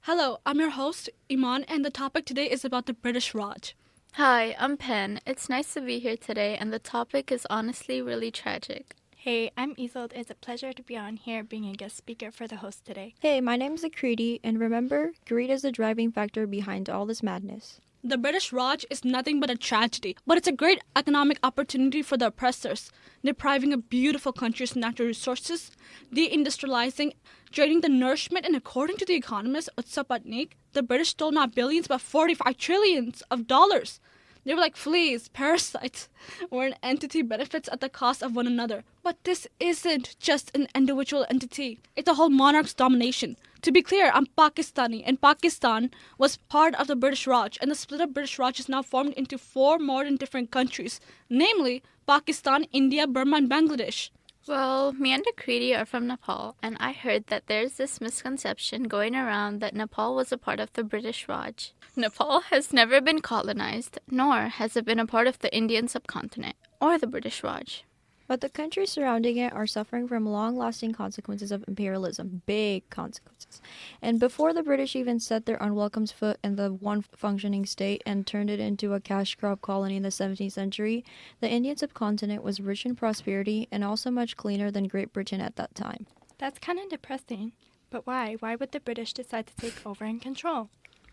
Hello, I'm your host, Iman, and the topic today is about the British Raj. Hi, I'm Pen. It's nice to be here today, and the topic is honestly really tragic. Hey, I'm Isolde. It's a pleasure to be on here being a guest speaker for the host today. Hey, my name's Akriti, and remember, greed is the driving factor behind all this madness. The British Raj is nothing but a tragedy, but it's a great economic opportunity for the oppressors, depriving a beautiful country's natural resources, deindustrializing, draining the nourishment, and according to the economist Utsapatnik, the British stole not billions but 45 trillions of dollars. They were like fleas, parasites, where an entity benefits at the cost of one another. But this isn't just an individual entity. It's a whole monarch's domination. To be clear, I'm Pakistani, and Pakistan was part of the British Raj, and the split of British Raj is now formed into four modern different countries, namely Pakistan, India, Burma, and Bangladesh. Well, me and Akriti are from Nepal, and I heard that there's this misconception going around that Nepal was a part of the British Raj. Nepal has never been colonized, nor has it been a part of the Indian subcontinent or the British Raj. But the countries surrounding it are suffering from long-lasting consequences of imperialism, big consequences. And before the British even set their unwelcome foot in the one functioning state and turned it into a cash crop colony in the 17th century, the Indian subcontinent was rich in prosperity and also much cleaner than Great Britain at that time. That's kind of depressing. But why? Why would the British decide to take over and control?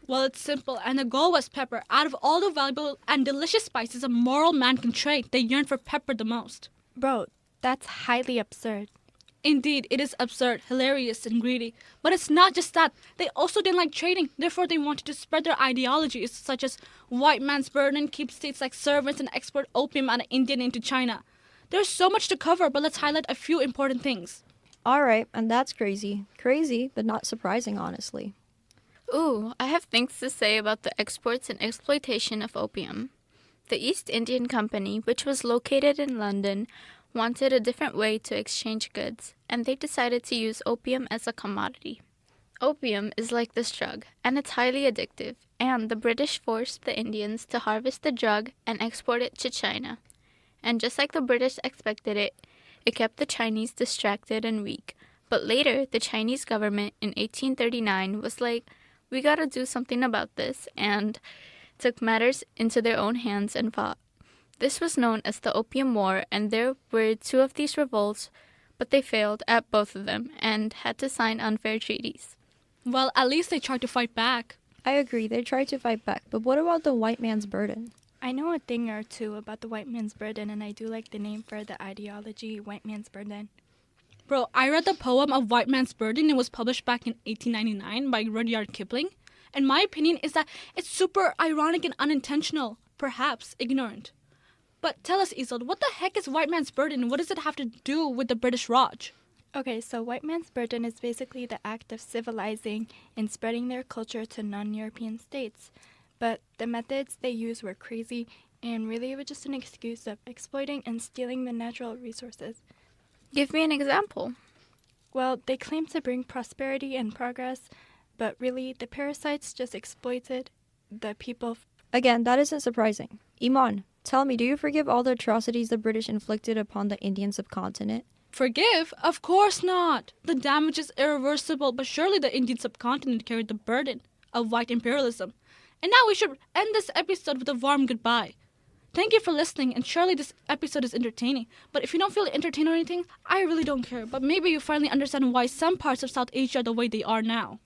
Well, it's simple, and the goal was pepper. Out of all the valuable and delicious spices a moral man can trade, they yearned for pepper the most. Bro, that's highly absurd. Indeed, it is absurd, hilarious, and greedy. But it's not just that. They also didn't like trading. Therefore, they wanted to spread their ideologies, such as white man's burden, keep states like servants, and export opium out of India into China. There's so much to cover, but let's highlight a few important things. Alright, and that's crazy. Crazy, but not surprising, honestly. Ooh, I have things to say about the exports and exploitation of opium. The East Indian Company, which was located in London, wanted a different way to exchange goods, and they decided to use opium as a commodity. Opium is like this drug, and it's highly addictive, and the British forced the Indians to harvest the drug and export it to China. And just like the British expected it, it kept the Chinese distracted and weak. But later, the Chinese government in 1839 was like, we gotta do something about this, and took matters into their own hands and fought. This was known as the Opium War, and there were two of these revolts, but they failed at both of them and had to sign unfair treaties. Well, at least they tried to fight back. I agree, they tried to fight back, but what about the white man's burden? I know a thing or two about the white man's burden, and I do like the name for the ideology, white man's burden. Bro, I read the poem of White Man's Burden. It was published back in 1899 by Rudyard Kipling. And my opinion is that it's super ironic and unintentional, perhaps ignorant. But tell us, Isolde, what the heck is white man's burden? What does it have to do with the British Raj? Okay, so white man's burden is basically the act of civilizing and spreading their culture to non-European states. But the methods they used were crazy, and really it was just an excuse of exploiting and stealing the natural resources. Give me an example. Well, they claimed to bring prosperity and progress, but really the parasites just exploited the people. Again, that isn't surprising. Iman, tell me, do you forgive all the atrocities the British inflicted upon the Indian subcontinent? Forgive? Of course not. The damage is irreversible, but surely the Indian subcontinent carried the burden of white imperialism. And now we should end this episode with a warm goodbye. Thank you for listening, and surely this episode is entertaining. But if you don't feel entertained or anything, I really don't care. But maybe you finally understand why some parts of South Asia are the way they are now.